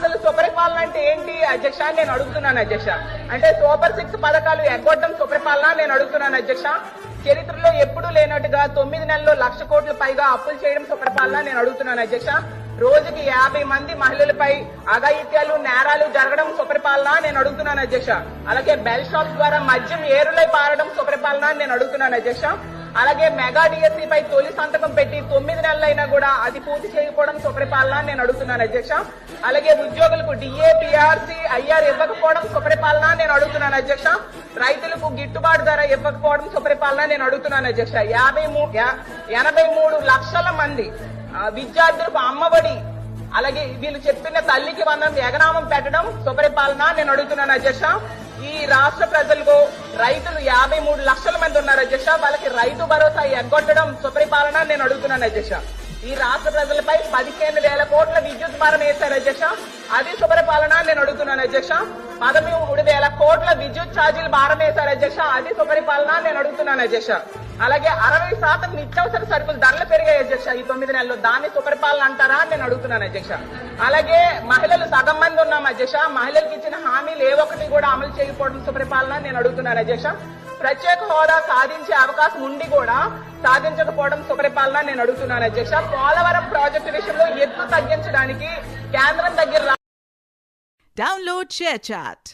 అసలు సుపరిపాలన అంటే ఏంటి అధ్యక్ష అని నేను అడుగుతున్నాను అధ్యక్ష. అంటే సూపర్ 6 పథకాలు ఎగ్గొట్టడం సుపరిపాలన నేను అడుగుతున్నాను అధ్యక్ష. చరిత్రలో ఎప్పుడూ లేనట్టుగా 9 నెలల్లో 1,00,000 కోట్ల పైగా అప్పులు చేయడం సుపరిపాలన నేను అడుగుతున్నాను అధ్యక్ష. రోజుకి 50 మంది మహిళలపై అఘాయిత్యాలు నేరాలు జరగడం సుపరిపాలన నేను అడుగుతున్నాను అధ్యక్ష. అలాగే బెల్ షాప్స్ ద్వారా మద్యం ఏరులై పారడం సుపరిపాలన నేను అడుగుతున్నాను అధ్యక్ష. అలాగే మెగా డిఎస్సీ పై తొలి సంతకం పెట్టి 9 నెలలైనా కూడా అది పూర్తి చేయకపోవడం సుపరిపాలన నేను అడుగుతున్నాను అధ్యక్ష. అలాగే ఉద్యోగులకు డిఏ పిఆర్సీ ఐఆర్ ఇవ్వకపోవడం సుపరిపాలన నేను అడుగుతున్నాను అధ్యక్ష. రైతులకు గిట్టుబాటు ధర ఇవ్వకపోవడం సుపరిపాలన నేను అడుగుతున్నాను అధ్యక్ష. 83 లక్షల మంది విద్యార్థులకు అమ్మఒడి, అలాగే వీళ్ళు చెప్పిన తల్లికి వందనం ఎగనామం పెట్టడం సుపరిపాలన నేను అడుగుతున్నాను అధ్యక్ష. ఈ రాష్ట్ర ప్రజలకు రైతులు 53 లక్షల మంది ఉన్నారు అధ్యక్ష. వాళ్ళకి రైతు భరోసా ఎగ్గొట్టడం సుపరిపాలన నేను అడుగుతున్నాను అధ్యక్ష. ఈ రాష్ట్ర ప్రజలపై 15,000 కోట్ల విద్యుత్ భారం వేశారు అధ్యక్ష. అది సుపరిపాలన నేను అడుగుతున్నాను అధ్యక్ష. 13,000 కోట్ల విద్యుత్ ఛార్జీలు భారం వేశారు అధ్యక్ష. అది సుపరిపాలన నేను అడుగుతున్నాను అధ్యక్ష. అలాగే 60% నిత్యావసర సరుకులు ధరలు పెరిగాయి అధ్యక్ష ఈ 9 నెలల్లో. దాన్ని సుపరిపాలన అంటారా అని నేను అడుగుతున్నాను అధ్యక్ష. అలాగే మహిళలు సగం మంది ఉన్నాం అధ్యక్ష. మహిళలకు ఇచ్చిన హామీలు ఏ ఒక్కటి కూడా అమలు చేయకపోవడం సుపరిపాలన నేను అడుగుతున్నాను అధ్యక్ష. ప్రత్యేక హోదా సాధించే అవకాశం ఉండి కూడా సాధించకపోవడం సుపరిపాలన నేను అడుగుతున్నాను అధ్యక్ష. పోలవరం ప్రాజెక్టు విషయంలో ఎత్తు తగ్గించడానికి కేంద్రం దగ్గర Download ShareChat.